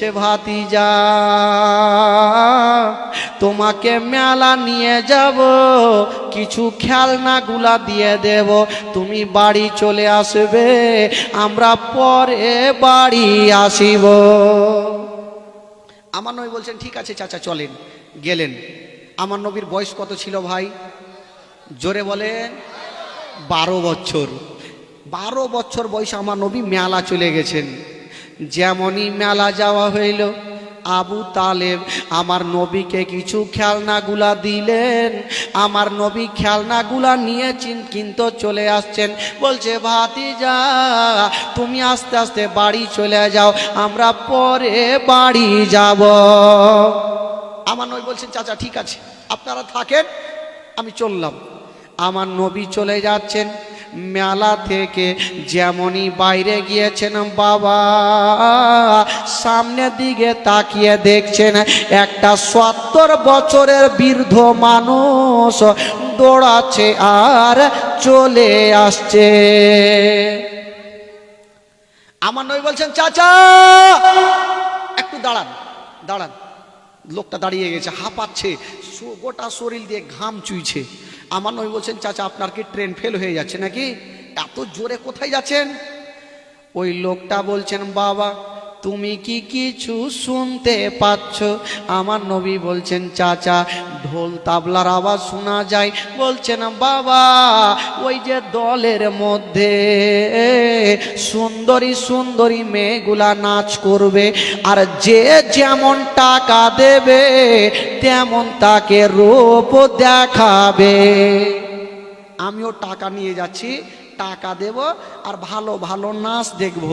বলছে ভাতিজা তোমাকে মেলা নিয়ে যাব, কিছু খেলনাগুলা দিয়ে দেব, তুমি বাড়ি চলে আসবে, আমরা পরে বাড়ি আসিব। আমার নবী বলছেন ঠিক আছে চাচা চলেন। গেলেন। আমার নবীর বয়স কত ছিল ভাই? জোরে বলেন। 12 বছর। 12 বছর বয়সে আমার নবী মেলা চলে গেছেন। যেমনই মেলা যাওয়া হইল, আবু তালেব আমার নবীকে কিছু খেলনাগুলা দিলেন। আমার নবী খেলনাগুলা নিয়ে কিন্তু চলে আসছেন। বলছে ভাতিজা তুমি আস্তে আস্তে বাড়ি চলে যাও, আমরা পরে বাড়ি যাব। আমার নবী বলছেন চাচা ঠিক আছে আপনারা থাকেন, আমি চললাম। আমার নবী চলে যাচ্ছেন। মেলা থেকে যেমনই বাইরে গিয়েছেন বাবা, সামনের দিকে তাকিয়ে দেখছেন একটা 70 বছরের বৃদ্ধ মানুষ দৌড়াচ্ছে আর চলে আসছে। আমার নবী বলছেন চাচা একটু দাঁড়ান দাঁড়ান। লোকটা দাঁড়িয়ে গেছে, হাঁপাচ্ছে, গোটা শরীর দিয়ে ঘাম চুইছে। আমার নবী বলছেন চাচা আপনার কি ট্রেন ফেল হয়ে যাচ্ছে নাকি? এত জোরে কোথায় যাচ্ছেন? ওই লোকটা বলছেন বাবা তুমি কি কিছু শুনতে পাচ্ছ? আমার নবী বলছেন চাচা ঢোল তাবলার আওয়াজ শোনা যায়। বলছেন বাবা ওই যে দলের মধ্যে সুন্দরী সুন্দরী মেয়েগুলা নাচ করবে, আর যে যেমন টাকা দেবে তেমন তাকে রূপ দেখাবে। আমিও টাকা নিয়ে যাচ্ছি, টাকা দেব আর ভালো ভালো নাচ দেখব।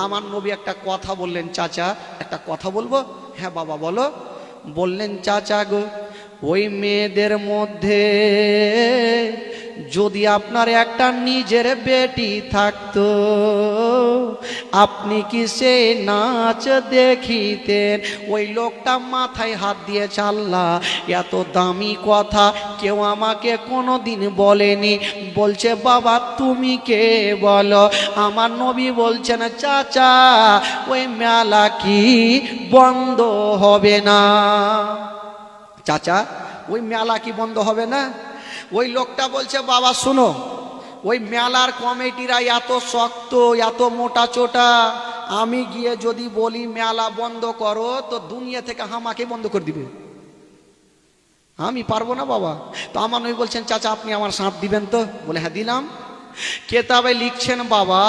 আমার নবী একটা কথা বললেন চাচা একটা কথা বলবো? হ্যাঁ বাবা বলো। বললেন চাচা গো ওই মেয়েদের মধ্যে যদি আপনার একটা নিজের বেটি থাকতো আপনি কি সে নাচ দেখিতেন? ওই লোকটা মাথায় হাত দিয়ে চাল্লা, এত দামি কথা কেউ আমাকে কোনোদিন বলেনি। বলছে বাবা তুমি কে বলো? আমার নবী বলছেন চাচা ওই মেলা কি বন্ধ হবে না? চাচা ওই মেলা কি বন্ধ হবে না? ওই লোকটা বলছে বাবা শুনো, ওই মেলার কমিটিরা এত শক্ত এত মোটা চোটা, আমি গিয়ে যদি বলি মেলা বন্ধ করো তো দুনিয়া থেকে আমাকে বন্ধ করে দিবে, আমি পারবো না বাবা। তো আমার নবী বলছেন চাচা আপনি আমার সাথ দিবেন তো? বলে হ্যাঁ দিলাম। কেতাবে লিখছেন বাবা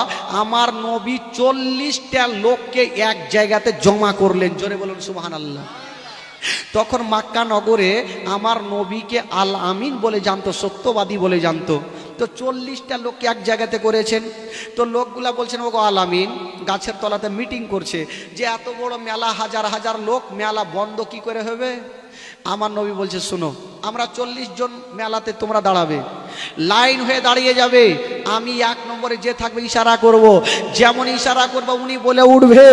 আমার নবী 40টা লোককে এক জায়গাতে জমা করলেন। জোরে বলুন সুবহানাল্লাহ। তখন মক্কা নগরে আমার নবীকে আল আমিন বলে জানতো, সত্যবাদী বলে জানতো। তো 40টা লোককে এক জায়গাতে করেছেন। তো লোকগুলা বলছেন ওগো আল আমিন, গাছের তলাতে মিটিং করছে যে এত বড় মেলা হাজার হাজার লোক, মেলা বন্ধ কি করে হবে? আমার নবী বলছে শুনো আমরা 40 জন মেলাতে তোমরা দাঁড়াবে, লাইন হয়ে দাঁড়িয়ে যাবে, আমি 1 নম্বরে যে থাকবে ইশারা করব, যেমন ইশারা করব উনি বলে উঠবে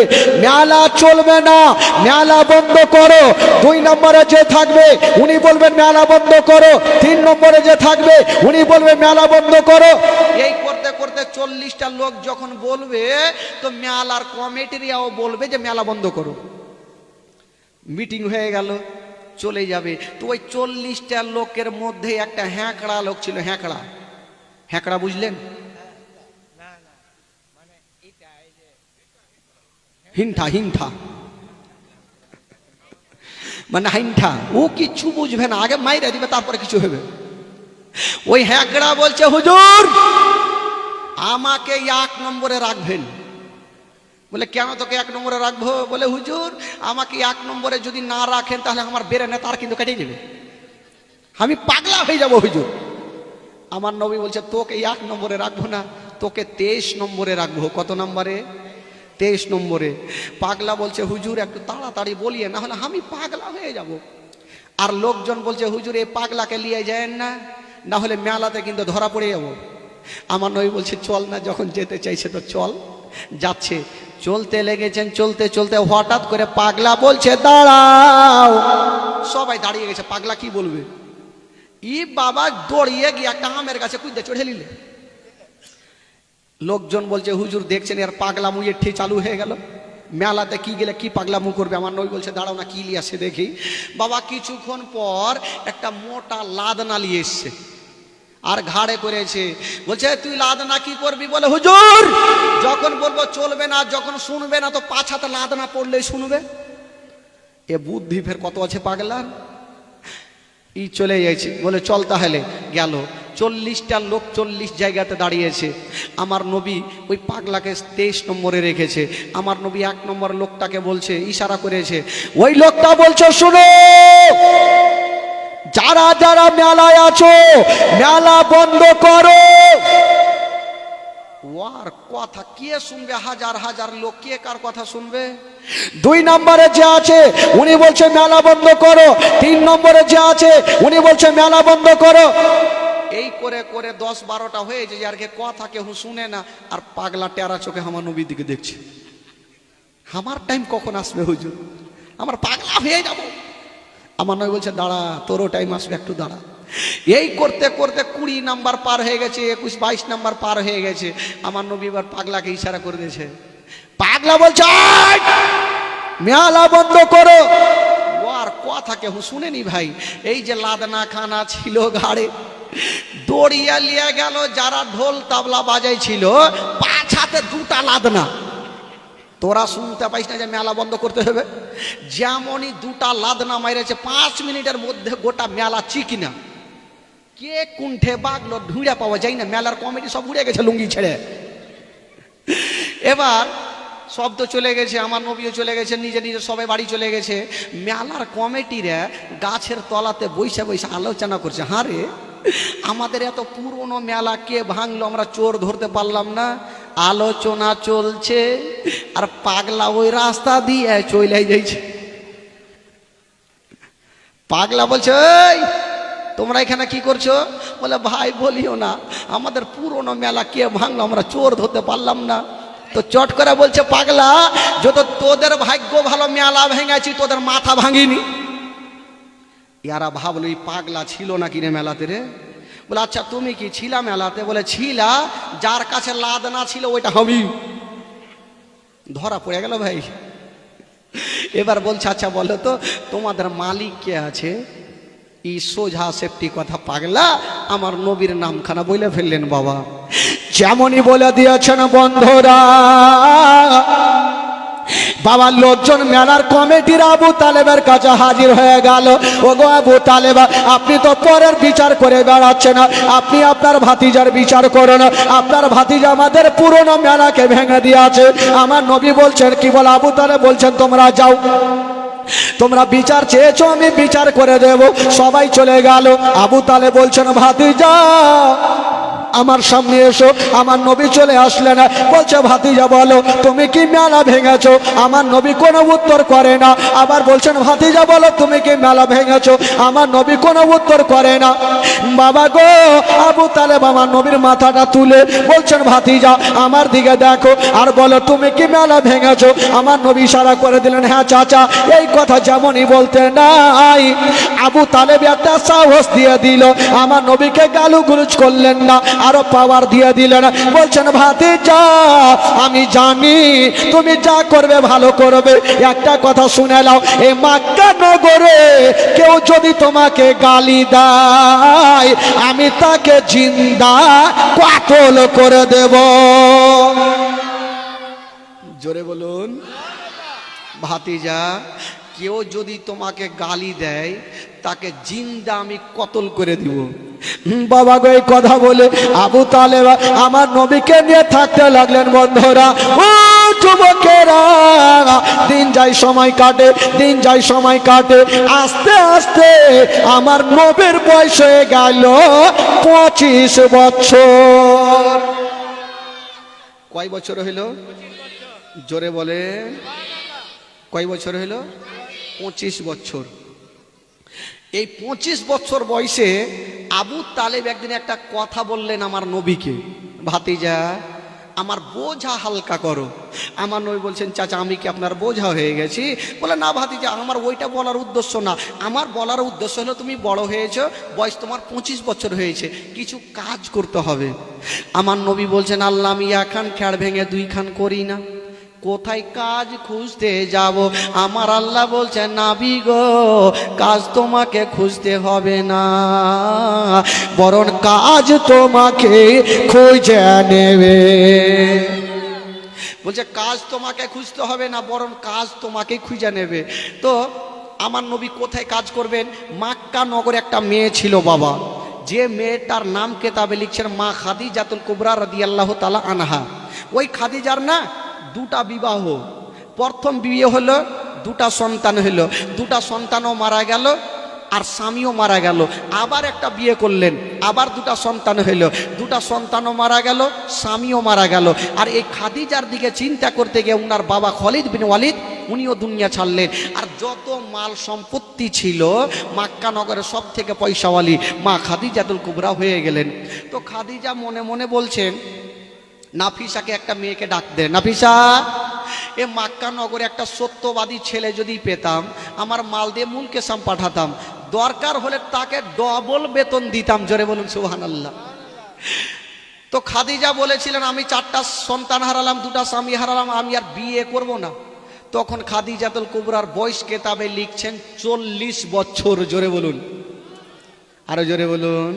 মেলা চলবে না মেলা বন্ধ করো। 2 নম্বরে যে থাকবে উনি বলবেন মেলা বন্ধ করো। 3 নম্বরে যে থাকবে উনি বলবে মেলা বন্ধ করো। এই করতে করতে 40টা লোক যখন বলবে তো মেলার কমিটিরাও বলবে যে মেলা বন্ধ করো। মিটিং হয়ে গেল, চলে যাবে। তো ওই 40টা লোকের মধ্যে একটা হ্যাঁকড়া লোক ছিল। হ্যাঁকড়া, হ্যাঁকড়া বুঝলেন? হিংঠা, হিংঠা মানে হিংঠা, ও কিছু বুঝবে না, আগে মাইরে দিবে তারপরে কিছু হবে। ওই হ্যাঁকড়া বলছে হুজুর আমাকে 1 নম্বরে রাখবেন। বলে কেন তোকে 1 নম্বরে রাখবো? বলে হুজুর আমাকে 1 নম্বরে যদি না রাখেন তাহলে আমার ব্রেনে তার কিন্তু কেটে যাবে, আমি পাগলা হয়ে যাব হুজুর। আমার নবী বলছে তোকে 1 নম্বরে রাখবো না, তোকে 23 নম্বরে রাখবো। কত নম্বরে? 23 নম্বরে। পাগলা বলছে হুজুর একটু তাড়াতাড়ি বলিয়ে না হলে আমি পাগলা হয়ে যাব। আর লোকজন বলছে হুজুর এই পাগলাকে নিয়ে যায়েন না, না হলে মেলাতে কিন্তু ধরা পড়ে যাব। আমার নবী বলছে চল না, যখন যেতে চাইছে তো চল। যাচ্ছে, চলতে লেগেছেন, চলতে চলতে হঠাৎ করে পাগলা বলছে দাঁড়াও। সবাই দাঁড়িয়ে গেছে, পাগলা কি বলবে? ই বাবা দৌড়িয়ে গিয়ে একটা আমের গাছে কুইদে চড়ে নিলে। লোকজন বলছে হুজুর দেখছেন এর পাগলা মুইয়ে ঠিক চালু হয়ে গেল। মেলাতে কি গেলে কি পাগলামো করবে। আমার নবী বলছে দাঁড়াও না, কি নিয়ে আসে দেখি। বাবা কিছুক্ষণ পর একটা মোটা লাদনা নিয়ে এসছে আর ঘাড়ে করেছে। বলছে তুই লাদনা কি করবি? বলে হুজুর যখন বলবো চলবে না, যখন শুনবে না তো পাছাতে লাদনা পড়লেই শুনবে। এ বুদ্ধি ফের কত আছে পাগলার। ই চলে যাইছে, বলে চল তাহলে। গেল 40টা লোক 40 জায়গাতে দাঁড়িয়েছে। আমার নবী ওই পাগলাকে 23 নম্বরে রেখেছে। আমার নবী 1 নম্বর লোকটাকে বলছে, ইশারা করেছে, ওই লোকটা বলছে শুনো, যারা যারা মেলায় আছো মেলা বন্ধ করো। ওর কথা কে শুনবে? হাজার হাজার লোক, কে কার কথা শুনবে? 2 নম্বরে যে আছে উনি বলছে মেলা বন্ধ করো, 3 নম্বরে যে আছে উনি বলছে মেলা বন্ধ করো। এই করে করে 10-12টা হয়েছে, আর কে কথা কেউ শুনে না। আর পাগলা টেরা চোখে আমার নবীর দিকে দেখছে, আমার টাইম কখন আসবে হুজুর, আমার পাগলা হয়ে যাব। আমার নবী বলছে দাঁড়া, তোরও টাইম আসবে, একটু দাঁড়া। এই করতে করতে 20 নাম্বার পার হয়ে গেছে, 21-22 নাম্বার পার হয়ে গেছে। আমার নবী এবার পাগলাকে ইশারা করে দিয়েছে। পাগলা বলছে মেলা বন্ধ করো। ওর কথা কেউ শুনেনি ভাই। এই যে লাদনা খানা ছিল ঘাড়ে, দড়িয়া লিয়া গেল যারা ঢোল তাবলা বাজাই ছিল, পাছাতে 2টা লাদনা। তোরা শুনতে পাইস না যে মেলা বন্ধ করতে হবে? যেমনই 2টা লাদনা মাইরেছে 5 মিনিটের মধ্যে গোটা মেলা চিকিনা। কে কুণ্ঠে বাগলো ঢুঁড়া পাওয়া যায় না, মেলার কমিটি সব উড়ে গেছে লুঙ্গি ছেড়ে। এবার সব তো চলে গেছে, আমার নবীও চলে গেছে, নিজে নিজে সবাই বাড়ি চলে গেছে। মেলার কমিটিরা গাছের তলাতে বৈশা বৈশা আলোচনা করছে, হ্যাঁ রে আমাদের এত পুরনো মেলা কে ভাঙলো, আমরা চোর ধরতে পারলাম না। আলোচনা চলছে আর পাগলা ওই রাস্তা দিয়ে চলে যাইছে। পাগলা বলছে এই তোমরা এখানে কি করছো? বলে ভাই বলিও না, আমাদের পুরনো মেলা কে ভাঙলো, আমরা চোর ধরতে পারলাম না। তো চট করে বলছে পাগলা, যত তোদের ভাগ্য ভালো মেলা ভেঙেছি, তোদের মাথা ভাঙিনি। ইয়ারা ভাবলো এই পাগলা ছিল না কিনে মেলাতে রে। বলে আচ্ছা তুমি কি ছিলা মেলাতে? বলে ছিলা, যার কাছে লাদনা ছিল ওইটা আমি। ধরা পড়ে গেল ভাই। এবার বলছে আচ্ছা বলো তো তোমাদের মালিক কে আছে? ই সোজা সেফটি কথা পাগলা আমার নবীর নামখানা বলে ফেললেন বাবা। যেমনই বলে দিয়েছেন বন্ধুরা, বাবার লোকজন মেলার কমিটির আবু তালেবের কাছে হাজির হয়ে গেল। ও গো আবু তালেবা, আপনি তো পরের বিচার করে বেড়াচ্ছেন, আপনি আপনার ভাতিজার বিচার করুন। আপনার ভাতিজা আমাদের পুরনো মেলাকে ভেঙে দিয়েছে। আমার নবী বলছেন কি বল? আবু তালেব বলছেন তোমরা যাও, তোমরা বিচার চেয়েছো, আমি বিচার করে দেব। সবাই চলে গেল। আবু তালেব বলছেন ভাতিজা আমার সামনে এসো। আমার নবী চলে আসলেন, বলছে ভাতিজা বলো তুমি কি মেলা ভেঙেছো? আমার নবী কোনো উত্তর করে না। আবার বলছেন ভাতিজা বলো তুমি কি মেলা ভেঙেছো? আমার নবী কোনো উত্তর করে না। বাবা গো, আবু তালেব আমার নবীর মাথাটা তুলে বলছেন ভাতিজা আমার দিকে দেখো আর বলো তুমি কি মেলা ভেঙেছো? আমার নবী ইশারা করে দিলেন হ্যাঁ চাচা। এই কথা যেমনই বলতে নাই, আবু তালেব একটা সাহস দিয়ে দিল। আমার নবীকে গালুগুলুজ করলেন না, আরো পাওয়ার দিয়ে দিলেন। বলছেন ভাতিজা আমি জানি তুমি যা করবে ভালো করবে, একটা কথা শুনে নাও, এই মক্কা নগরে কেউ যদি তোমাকে গালি দেয় আমি তাকে জিন্দা কতল করে দেব। জোরে বলুন। ভাতিজা কেউ যদি তোমাকে গালি দেয় তাকে জিন্দা আমি কতল করে দিব। বাবা গো, এই কথা বলে আবু তালেব আমার নবীকে নিয়ে থাকতে লাগলেন। বন্ধুরা ও যুবকেরা, দিন যায় সময় কাটে, দিন যায় সময় কাটে। আস্তে আস্তে আমার নবীর বয়স হয়ে গেল 25 বছর। কয় বছর হইল? জোরে বলে কয় বছর হইল? 25 বছর। এই 25 বছর বয়সে আবু তালেব একদিন একটা কথা বললেন আমার নবীকে, ভাতিজা আমার বোঝা হালকা করো। আমার নবী বলছেন চাচা আমি কি আপনার বোঝা হয়ে গেছি? বলে না ভাতিজা, আমার ওইটা বলার উদ্দেশ্য না। আমার বলার উদ্দেশ্য হলো তুমি বড় হয়েছো, বয়স তোমার 25 বছর হয়েছে, কিছু কাজ করতে হবে। আমার নবী বলছেন আল্লাহ আমি 1 খান খেড় ভেঙে 2 খান করি না। কোথায় কাজ খুঁজতে যাব? আমার আল্লাহ বলছে নাবি গো, কাজ তোমাকে খুঁজতে হবে না, বরং কাজ তোমাকে খুঁজে নেবে। বলছে কাজ তোমাকে খুঁজতে হবে না, বরং কাজ তোমাকে খুঁজে নেবে। তো আমার নবী কোথায় কাজ করবেন? মক্কা নগরে একটা মেয়ে ছিল বাবা, যে মেয়েটার নাম কেতাবে লিখছেন মা খাদিজাতুল কুবরা রাদিয়াল্লাহু তাআলা আনহা। ওই খাদিজার না দুটা বিবাহ, প্রথম বিয়ে হলো, দুটা সন্তান হলো, দুটা সন্তানও মারা গেল আর স্বামীও মারা গেল। আবার একটা বিয়ে করলেন, আবার দুটা সন্তান হইল, দুটা সন্তানও মারা গেল, স্বামীও মারা গেল। আর এই খাদিজার দিকে চিন্তা করতে গিয়ে উনার বাবা খালিদ বিন ওয়ালিদ উনিও দুনিয়া ছাড়লেন। আর যত মাল সম্পত্তি ছিল মক্কা নগরের সব থেকে পয়সাওয়ালি মা খাদিজাতুল কুবরা হয়ে গেলেন। তো খাদিজা মনে মনে বলছেন নাফিসাকে একটা মেয়েকে ডাক দে, নাফিসা এ মক্কা নগরে একটা সত্যবাদী ছেলে যদি পেতাম, আমার মাল দিয়ে মুলকেশাম পাঠাতাম, দরকার হলে তাকে ডবল বেতন দিতাম। জোরে বলুন সুবহানাল্লাহ। তো খাদিজা বলেছিলেন আমি 4টা সন্তান হারালাম, 2টা স্বামী হারালাম, আমি আর বিয়ে করব না। তখন খাদিজাতুল কুবরার বয়স কেতাবে লিখছেন 40 বছর। জোরে বলুন, আরো জোরে বলুন,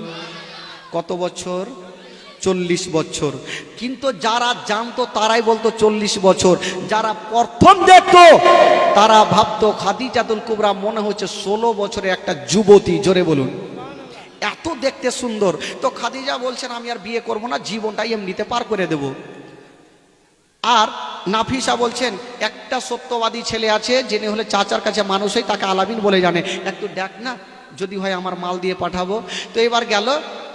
কত বছর? 40 বছর। কিন্তু যারা জানতো তারাই বলতো 40 বছর, যারা প্রথম দেখতো তারা ভাবতো খাদিজাতুল কুবরা মনে হচ্ছে 16 বছরের একটা যুবতী। জোরে বলুন, এত দেখতে সুন্দর। তো খাদিজা বলছেন আমি আর বিয়ে করব না, জীবনটাই এমনিতে পার করে দেব। আর নাফিসা বলছেন একটা সত্যবাদী ছেলে আছে, যিনি হলে চাচার কাছে মানুষ হয়, তাকে আলামিন বলে জানে, একটু দেখ না, যদি হয় আমার মাল দিয়ে পাঠাবো। তো এবার গেল,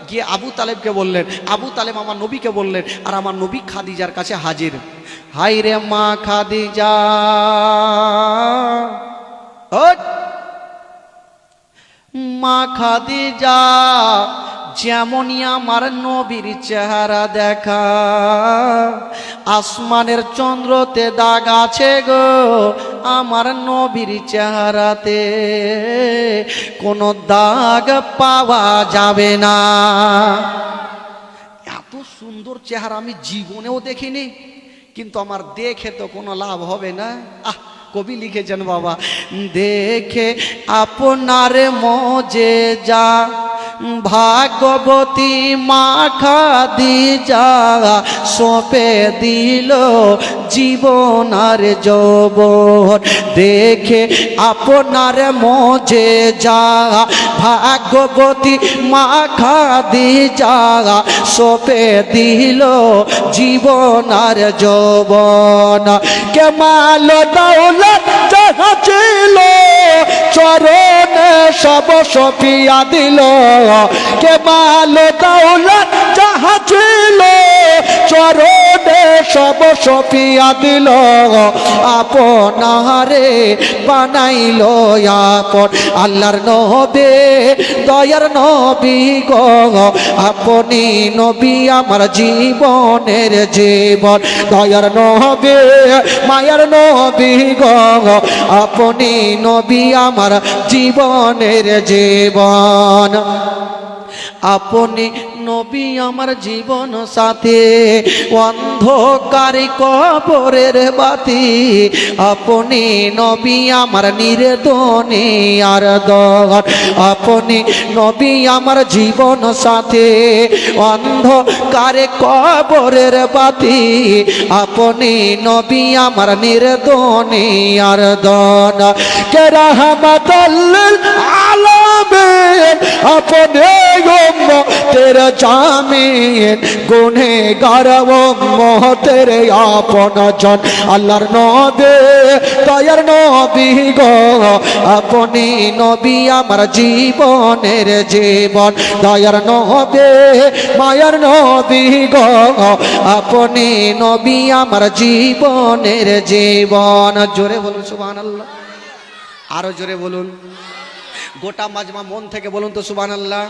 গিয়ে আবু তালেবকে বললেন, আবু তালেব আমার নবীকে বললেন, আর আমার নবী খাদিজার কাছে হাজির। হাই রে মা খাদিজা, মা খাদিজা যেমনই আমার নবীর চেহারা দেখা, আসমানের চন্দ্রতে দাগ আছে গো, আমার নবীর চেহারাতে কোনো দাগ পাওয়া যাবে না। এত সুন্দর চেহারা আমি জীবনেও দেখিনি, কিন্তু আমার দেখে তো কোনো লাভ হবে না। কবি লিখেছেন বাবা, দেখে আপনার মজেজা ভাগবতী মা খাদিজা সঁপে দিল জীবন আর যৌবন। দেখে আপনার মজেজা ভাগবতী মা খাদিজা সঁপে দিল জীবন আর যৌবন। কেমাল দৌলত যাহা ছিল চরণে সব সফিয়া দিল, কেমাল দৌলত যাহা ছিল চরণে সব সফিয়া দিল, আপনারে বানাইল আপন। আল্লাহর নবী দয়ার নবী গো, আপনি নবী আমার জীবনের জীবন। দয়ার নবী মায়ার নবী গো, আপনি নবী আমার জীবনের জীবন। আপনি নবী আমার জীবন সাথী, অন্ধকারে কবরের বাতি, আপনি নবী আমার নির্দনে আর দর। আপনি নবী আমার জীবন সাথী, অন্ধকারে কবরের বাতি, আপনি নবী আমার নির্দনে আর দন। কে রহমতুল লিল আলামিন আপনি উম্মতের জামিন, গুনেহগার উম্মতের আপন জন। আল্লাহর নবী দয়ার নবী গো, আপনি নবী আমার জীবনের জীবন। দয়ার নবী মায়ার নবী গো, আপনি নবী আমার জীবনের জীবন। জোরে বলুন সুবহানাল্লাহ, আরো জোরে বলুন, গোটা মাজমা মন থেকে বলুন তো সুবহানাল্লাহ।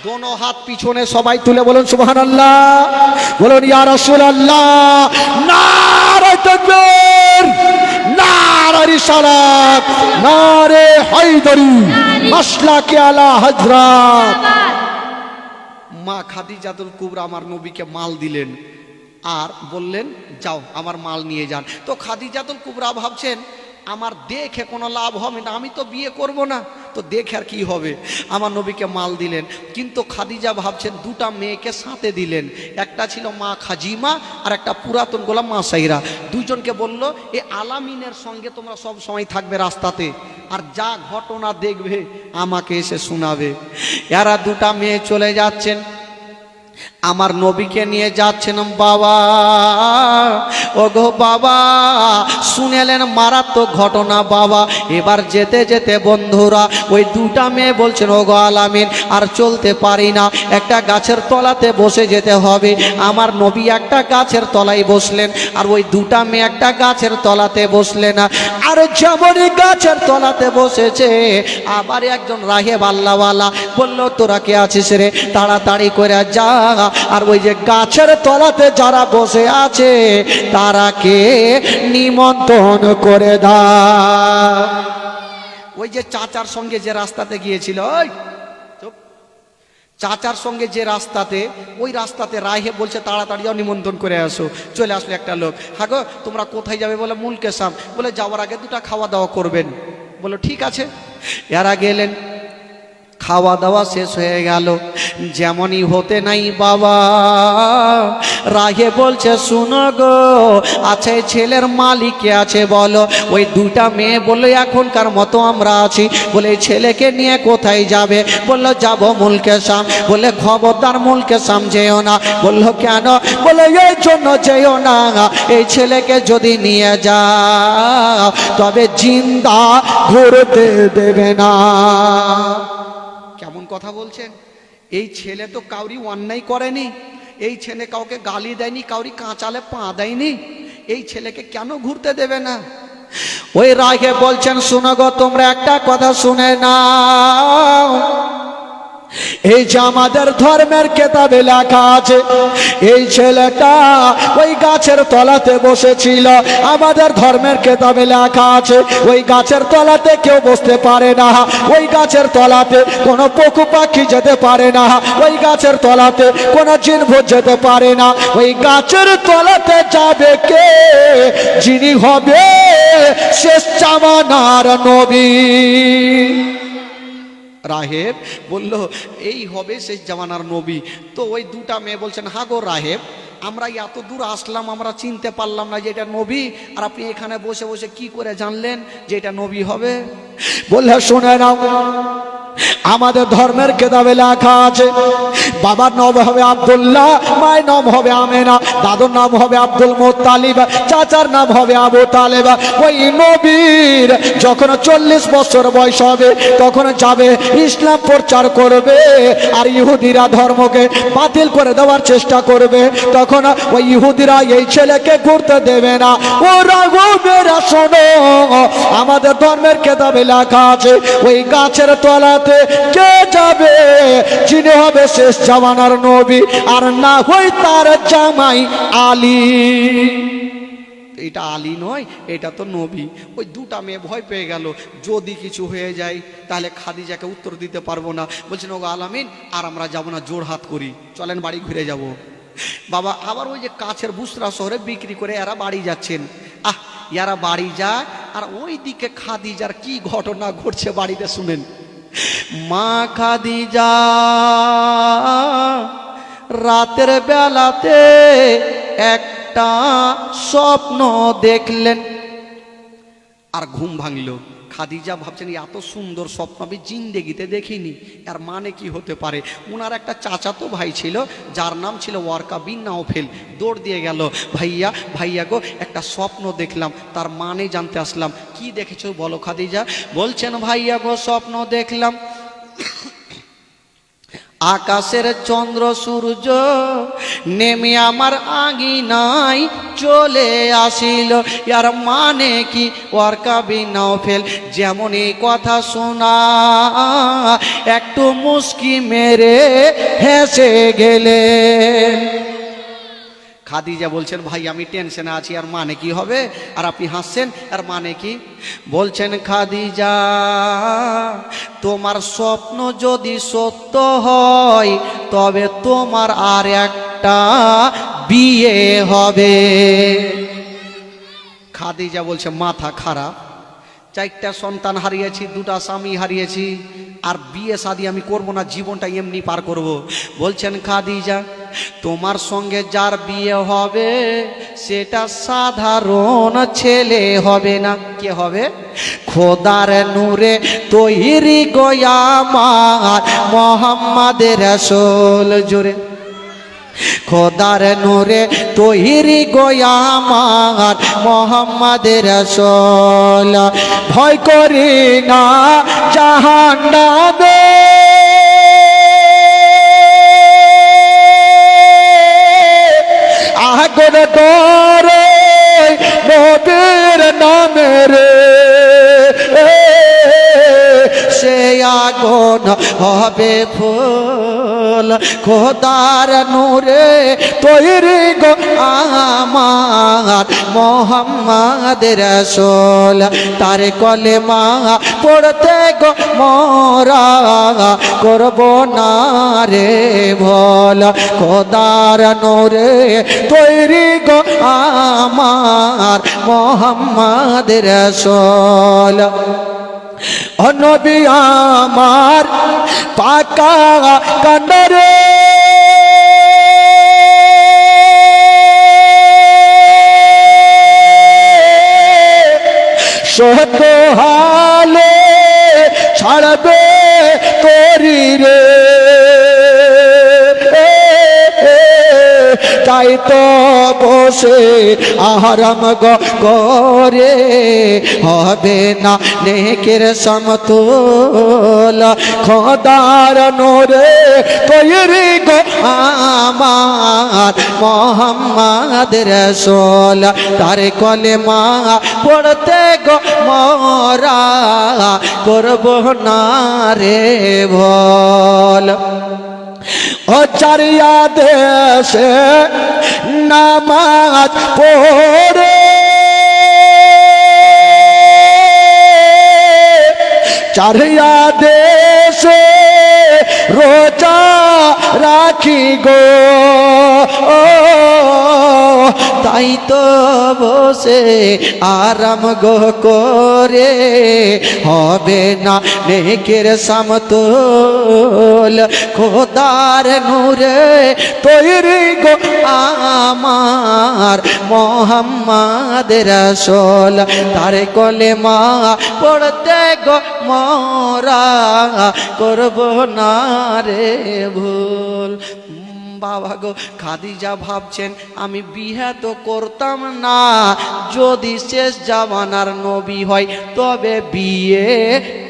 দোনো হাত পিছনে সবাই তুলে বলুন সুবহানাল্লাহ। বলুন ইয়া রাসূলুল্লাহ। নারে তাকবীর, নারে রিসালাত, নারে হায়দারি, মাসলাকে আলা হযরত। মা খাদিজাতুল কুবরা আমার নবীকে মাল দিলেন, আর বললেন যাও আমার মাল নিয়ে যান। তো খাদিজাতুল কুবরা ভাবছেন আমার দেখে কোনো লাভ হবে না, আমি তো বিয়ে করব না, তো দেখে আর কি হবে। আমার নবীকে মাল দিলেন, কিন্তু খাদিজা ভাবছেন দুটা মেয়েকে সাথে দিলেন, একটা ছিল মা খাজিমা আর একটা পুরাতন গোলাম মা সাইরা। দুজনকে বলল এ আলামিনের সঙ্গে তোমরা সব সময় থাকবে রাস্তাতে, আর যা ঘটনা দেখবে আমাকে এসে শোনাবে। এরা দুটা মেয়ে চলে যাচ্ছেন, আমার নবীকে নিয়ে যাচ্ছেন। বাবা ও গো বাবা, শুনেলেন মারাত্মক ঘটনা বাবা। এবার যেতে যেতে বন্ধুরা ওই দুটা মেয়ে বলছেন ও গো আলামিন আর চলতে পারি না, একটা গাছের তলাতে বসে যেতে হবে। আমার নবী একটা গাছের তলায় বসলেন, আর ওই দুটা মেয়ে একটা গাছের তলাতে বসলেন। আর যেমনই গাছের তলাতে বসেছে, আবার একজন রাহেব আল্লাহওয়ালা বলল তোরা কে আছিস রে, তাড়াতাড়ি করে যা, আর ওই যে গাছের তলাতে যারা বসে আছে তারাকে নিমন্ত্রণ করে দাও। ওই যে চাচার সঙ্গে যে রাস্তাতে গিয়েছিল, ওই চাচার সঙ্গে যে রাস্তাতে, ওই রাস্তাতে রাহে বলছে তাড়াতাড়ি যাও নিমন্ত্রণ করে আসো। চলে আসলো একটা লোক, হ্যাঁ গো তোমরা কোথায় যাবে, বলে মুলকেসাম। বলে যাওয়ার আগে দুটা খাওয়া দাওয়া করবেন। বলো ঠিক আছে। এরা গেলেন, খাওয়া দাওয়া শেষ হয়ে গেল। যেমনই হতে নাই বাবা, রাগে বলছে শুনো গো, আচ্ছা এই ছেলের মালিক কে আছে বলো। ওই দুটা মেয়ে বললো এখনকার মতো আমরা আছি। বলে এই ছেলেকে নিয়ে কোথায় যাবে, বললো যাবো মুলকেসাম। বলে খবরদার মুলকেসাম যেও না। বললো কেন, বলে এই জন্য যেও না, এই ছেলেকে যদি নিয়ে যাও তবে জিন্দা ঘুরতে দেবে না। কেমন কথা বলছেন? এই ছেলে তো কাউরি অন্যায় করেনি, এই ছেলে কাউকে গালি দেয়নি, কাউরি কাঁচালে পা দেয়নি, এই ছেলেকে কেন ঘুরতে দেবে না? ওই রাগে বলছেন শুনো গো তোমরা একটা কথা শুনে নাও, এই যে আমাদের ধর্মের কেতাবে লেখা আছে এই ছেলেটা ওই গাছের তলাতে বসেছিল। আমাদের ধর্মের কেতাবে লেখা আছে ওই গাছের তলাতে কেউ বসতে পারে না, ওই গাছের তলাতে কোনো পশু পাখি যেতে পারে না, ওই গাছের তলাতে কোনো জিনভূত যেতে পারে না। ওই গাছের তলাতে যাবে কে, যিনি হবে শেষ জামানার নবী। রাহেব বলল এই হবে শেষ জামানার নবী। তো ওই দুটা মেয়ে বলছেন হ্যাঁ গো রাহেব, আমরা এত দূর আসলাম, আমরা চিনতে পারলাম না যে এটা নবী, আর আপনি এখানে বসে বসে কি করে জানলেন যে এটা নবী হবে? বললে শুনে নাও, আমাদের ধর্মের কেতাবে লেখা আছে বাবার নাম হবে আব্দুল্লাহ, মায়ের নাম হবে আমেনা, দাদুর নাম হবে আব্দুল মুত্তালিব, চাচার নাম হবে আবু তালেব। ওই নবীর যখন 40 বছর বয়স হবে তখন যাবে ইসলাম প্রচার করবে, আর ইহুদিরা ধর্মকে বাতিল করে দেওয়ার চেষ্টা করবে। তখন ওই ইহুদিরা এই ছেলেকে ঘুরতে দেবে না। ওরা গোবেরা শোনো, আমাদের ধর্মের কেতাবে লেখা আছে ওই গাছের তলাতে কে যাবে, যিনি হবে শেষ জামানার নবী, আর না হই তার জামাই আলী। এটা আলী নয়, এটা তো নবী। ওই দুটা মেয়ে ভয় পেয়ে গেল, যদি কিছু হয়ে যায় তাহলে খাদিজাকে উত্তর দিতে পারবো না। বলছেন ওগো আলামিন আর আমরা যাবো না, জোর হাত করি, চলেন বাড়ি ঘুরে যাব। বাবা আবার ওই যে কাছের বুসরা শহরে বিক্রি করে এরা বাড়ি যাচ্ছেন। এরা বাড়ি যায়, আর ওই দিকে খাদিজার কি ঘটনা ঘটছে বাড়িতে শুনেন। মা খাদিজা রাতের বেলাতে একটা স্বপ্ন দেখলেন, আর ঘুম ভাঙল। খাদিজা ভাবছেন এত সুন্দর স্বপ্ন আমি জিন্দেগিতে দেখিনি, আর মানে কি হতে পারে। ওনার একটা চাচাতো ভাই ছিল যার নাম ছিল ওয়ারকা বিন নাওফেল, দৌড় দিয়ে গেল, ভাইয়া ভাইয়া গো একটা স্বপ্ন দেখলাম, তার মানে জানতে আসলাম। কি দেখেছো বলো খাদিজা? বলছেন ভাইয়া গো স্বপ্ন দেখলাম আকাশের চন্দ্র সূর্য নেমে আমার আঙিনায় চলে আসিল। ইয়ার মানে কি? ওয়ারকা বিন নাওফেল যেমন এই কথা শোনা একটু মুস্কি মেরে হেসে গেলেন। খাদিজা বলছেন ভাই আমি টেনশনে আছি, আর মানে কি হবে? আর আপনি হাসছেন, আর মানে কি? বলছেন খাদিজা তোমার স্বপ্ন যদি সত্য হয় তবে তোমার আর একটা বিয়ে হবে। খাদিজা বলছে মাথা খারাপ, 4টা সন্তান হারিয়েছি, 2টা স্বামী হারিয়েছি, আর বিয়ে শাদী আমি করব না, জীবনটা এমনি পার করব। বলছেন খাদিজা তোমার সঙ্গে যার বিয়ে হবে সেটা সাধারণ ছেলে হবে না। কে হবে? খোদার নূরে তৈরি গোয়ামার মোহাম্মদের রাসূল। জোরে খোদার নূরে তৈরি গোয়ামার মোহাম্মদের রাসূল। ভয় করি না জাহান্নামে, আগুন ডরে নবীর নামে রে, সে আগুন হবে ফুল। খোদার নূরে তৈরি গো আমার মোহাম্মদের রাসূল। তার কলেমা পড়তে গো মোরা করব না রে ভোল। খোদার নূরে তৈরি গো আমার মোহাম্মদের রাসূল। ও নবী আমার পাকা কান্ডরে, সত হালে ছাড়বে তোরি রে, তাই তো বসে আরাম করে হবে না নেকের সমতুল। খোদার নূরে তৈরি গো আমার মোহাম্মদের রাসূল। তার কলেমা পড়তে গো মোরা করব না রে ভোল। ও চারিয়া দেশে নামাজ পড়ে, চারিয়া দেশে রোজা রাখি গো, তাই তো বসে আরাম গো করে হবে না নেকের সমতুল। খোদার নূরে তৈরি গো আমার মোহাম্মদের রাসূল। তার কলেমা পড়তে গো মোরা করব না রে ভুল। বাবা গো খাদিজা ভাবছেন আমি বিয়ে তো করতাম না, যদি শেষ জামানার নবী হয় তবে বিয়ে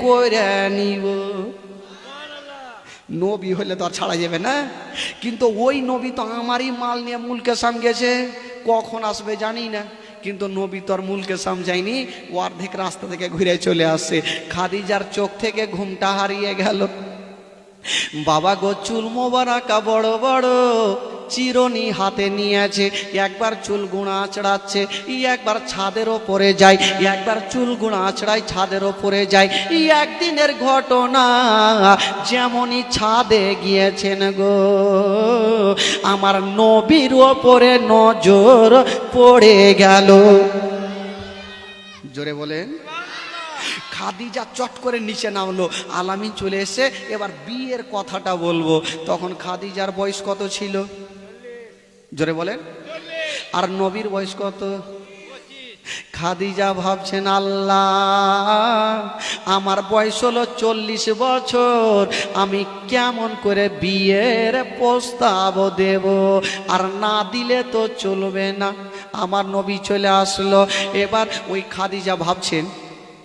করে নিব। নবী হলে তো আর ছাড়া যাবে না, কিন্তু ওই নবী তো আমারই মাল নিয়ে মুলকে শাম গেছে, কখন আসবে জানি না, কিন্তু নবী তো আর মুলকে শাম যায়নি, ও অর্ধেক রাস্তা থেকে ঘুরে চলে আসছে। খাদিজার চোখ থেকে ঘুমটা হারিয়ে গেল। বাবা গো চুল মোবারকা বড় বড় চিরনি হাতে নিয়েছে, একবার চুল গুঁড়া আঁচড়াচ্ছে, একবার ছাদের ওপরে যায়, একবার চুল গুঁড়া আঁচড়ায় ছাদের ওপরে যায়। একদিনের ঘটনা, যেমনই ছাদে গিয়েছেন গো আমার নবীর ওপরে নজর পড়ে গেল। জোরে বলেন। খাদিজা চট করে নিচে নামলো, আলামিন চলে এসে এবার বিয়ের কথাটা বলবো। তখন খাদিজার বয়স কত ছিল? জোরে বলেন। আর নবীর বয়স কত? খাদিজা ভাবছেন আল্লাহ আমার বয়স হলো 40 বছর, আমি কেমন করে বিয়ের প্রস্তাব দেব, আর না দিলে তো চলবে না। আমার নবী চলে আসলো। এবার ওই খাদিজা ভাবছেন,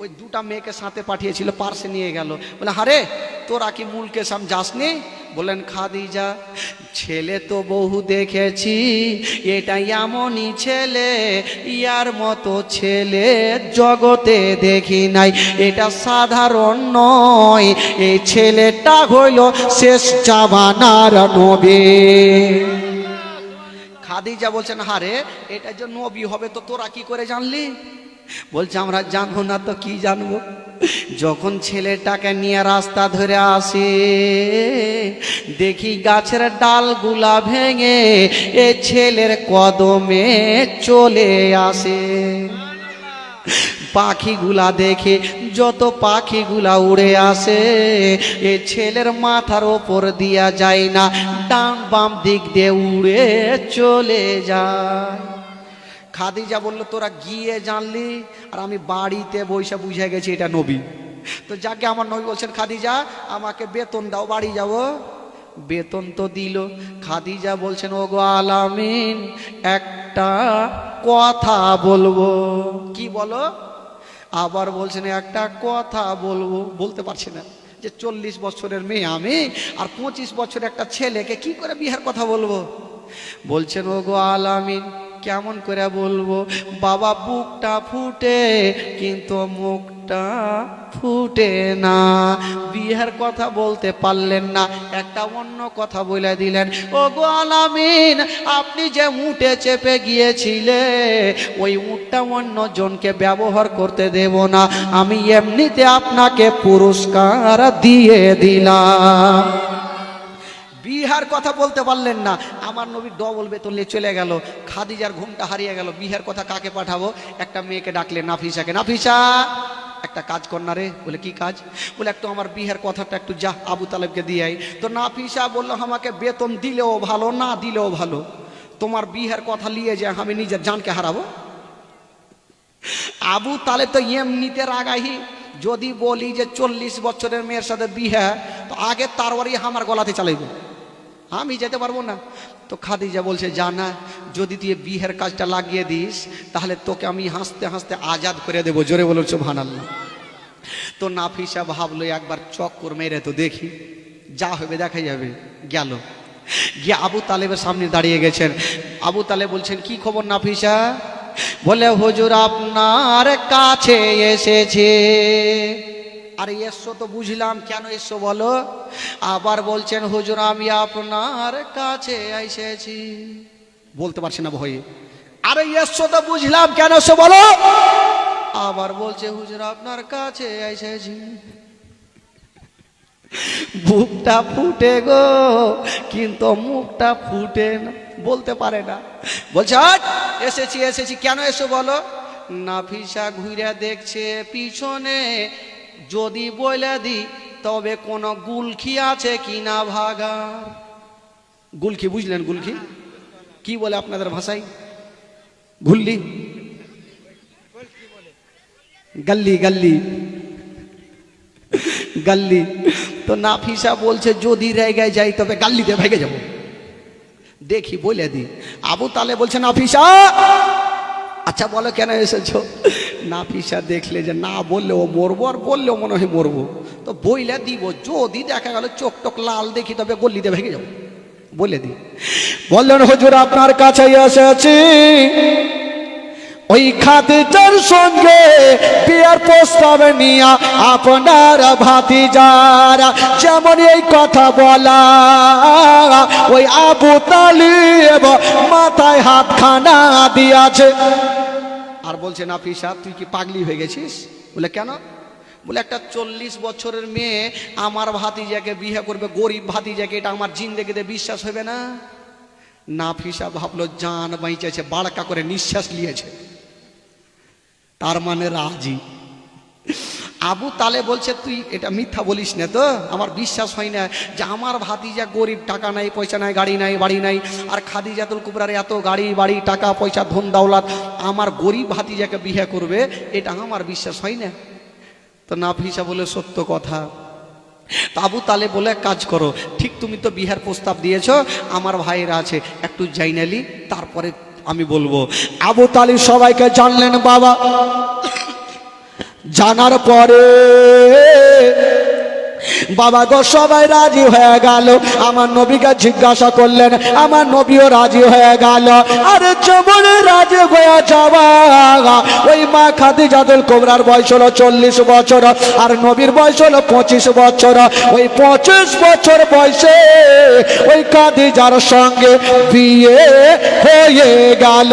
ওই 2টা মেয়েকে সাথে পাঠিয়েছিল, পার্সে নিয়ে গেল, বলে হারে তোরা কি মুলকে শাম যাসনি? বলেন খাদিজা ছেলে তো বহু দেখেছি, এটা এমনই ছেলে, ইয়ার মতো ছেলে জগতে দেখি নাই, এটা সাধারণ নয়, এই ছেলেটা হইল শেষ জামানার নবী। খাদিজা বলছেন হারে এটা যে নবী হবে তো তোরা কি করে জানলি? বলছে আমরা জানবো না তো কি জানবো, যখন ছেলেটাকে নিয়ে রাস্তা ধরে আসে, দেখি গাছের ডালগুলা ভেঙে এ ছেলের কদমে চলে আসে। পাখিগুলা দেখে যত পাখিগুলা উড়ে আসে, এ ছেলের মাথার ওপর দিয়া যায় না, ডান বাম দিক দিয়ে উড়ে চলে যায়। খাদিজা বলল, তোরা গিয়ে জানলি, আর আমি বাড়িতে বসে বুঝে গেছি এটা নবী। তো যাকে আমার নবী বলছেন, খাদিজা আমাকে বেতন দাও, বাড়ি যাব। বেতন তো দিল। খাদিজা বলছেন, ওগো আলামিন, একটা কথা বলবো। কি বলো? আবার বলছেন, একটা কথা বলবো। বলতে পারছি না যে 40 বছরের মেয়ে আমি, আর 25 বছরের একটা ছেলেকে কি করে বিয়ের কথা বলবো? বলছেন, ওগো আলামিন, কেমন করে বলবো? বাবা বুকটা ফুটে কিন্তু মুখটা ফুটে না। বিয়ের কথা বলতে পারলেন না, একটা অন্য কথা বলে দিলেন। ওগো আলামিন, আপনি যে উটে চেপে গিয়েছিলে, ওই উটটা অন্য জনকে ব্যবহার করতে দেব না, আমি এমনিতে আপনাকে পুরস্কার দিয়ে দিলাম। বিহার কথা বলতে পারলেন না, আমার নবী ডবল বেতন নিয়ে চলে গেল। খাদিজার ঘুমটা হারিয়ে গেল। বিহার কথা কাকে পাঠাবো? একটা মেয়েকে ডাকলেন, নাফিসাকে। নাফিসা, একটা কাজ কর না রে। বলে, কি কাজ? বলে, একটু আমার বিহার কথাটা একটু যা আবু তালেবকে দিয়ে আই। তো নাফিসা বললো, আমাকে বেতন দিলেও ভালো, না দিলেও ভালো, তোমার বিহার কথা নিয়ে যে আমি নিজের জানকে হারাবো। আবু তালেব তো এমনিতে রাগাহি, যদি বলি যে 40 বছরের মেয়ের সাথে বিয়ে, তো আগে তারওয়ারি আমার গলাতে চালাইব, আমি যেতে পারবো না। তো খাদিজা বলছে, জানা, যদি তুই বিয়ের কাজটা লাগিয়ে দিস, তাহলে তোকে আমি হাসতে হাসতে আজাদ করে দেবো। জোরে বলো সুবহানাল্লাহ। তো নাফিসা ভাবলো, একবার চক্কর মেরে তো দেখি, যা হবে দেখা যাবে। গেল, গিয়ে আবু তালেবের সামনে দাঁড়িয়ে গেছেন। আবু তালেব বলছেন, কি খবর নাফিসা? বলে, হুজুর আপনার কাছে এসেছে। আরে এসো তো বুঝলাম, কেন এসো বলো? আবার বলছেন, হুজুর আমি আপনার কাছে এসেছি। বলতে পারছি না ভয়ে। আরে এসো তো বুঝলাম, কেন এসো বলো? আবার বলছে, হুজুর আপনার কাছে এসেছি। বুকটা ফুটে গো, কিন্তু মুখটা ফুটে না, বলতে পারে না। বলছে, এসেছি এসেছি, কেন এসো বলো? নাফিসা ঘুরে দেখছে পিছনে, যদি বলে দি তবে কোন গুলখি আছে কিনা ভাগার। গুলখি বুঝলেন? গুলখি কি বলে আপনাদের ভাষায়? গুল্লি, গল্লি, গল্লি, গল্লি। তো নাফিসা বলছে, যদি রেগে যাই তবে গাল্লিতে ভেগে যাব, দেখি বলে দি। আবু তালে বলছে, নাফিসা আচ্ছা বলো কেন এসেছো? নাফিসা দেখলে যে না বললে ও মরবো, আর বললেও মনে হয় মরবো, তো বইলে দিব। যদি দেখা গেল চোখ টোক লাল দেখি, তবে গল্লিতে ভেগে যাবো, বলে দি। বললেন, হুজুর আপনার কাছে এসেছি, ওই খাদিজার সঙ্গে বিয়ের প্রস্তাব নিয়া আপনার ভাতিজারা যেমন এই কথা বলা, ওই আবু তালিব মাথায় হাতখানা দিয়াছে। আর বলছে, নাফিসা তুই কি পাগলি হয়ে গেছিস? বলে, কেন? বলে, একটা 40 বছরের মেয়ে আমার ভাতিজাকে বিয়ে করবে, গরিব ভাতিজাকে, এটা আমার জিন্দেগিতে বিশ্বাস হবে না। নাফিসা ভাবলো জান বাঁচেছে, বাড়কা করে নিঃশ্বাস নিয়েছে, তার মানে রাজি। আবু তালে বলছে, তুই এটা মিথ্যা বলিস না তো, আমার বিশ্বাস হয় না যে আমার ভাতিজা গরিব, টাকা নাই পয়সা নাই, গাড়ি নাই বাড়ি নাই, আর খাদিজাতুল কুবরার এত গাড়ি বাড়ি টাকা পয়সা ধন দৌলত, আমার গরিব ভাতিজাকে বিয়ে করবে, এটা আমার বিশ্বাস হয় না। তো নাফিসা বলে, সত্য কথা। তো আবু তালে বলে, কাজ করো, ঠিক তুমি তো বিয়ের প্রস্তাব দিয়েছো, আমার ভাইয়েরা আছে, একটু জাইনালি তারপরে আমি বলবো। আবু তালিব সবাইকে জানলেন বাবা। জানার পরে বাবা গো সবাই রাজি হয়ে গেল। আমার নবীকে জিজ্ঞাসা করলেন, আমার নবীও রাজি হয়ে গেল। আরে যেমন রাজি হয়ে যাওয়া, ওই মা খাদিজাতুল কুবরার বয়স হলো 40 বছর, আর নবীর বয়স হলো 25 বছর। ওই 25 বছর বয়সে ওই খাদিজার সঙ্গে বিয়ে হয়ে গেল।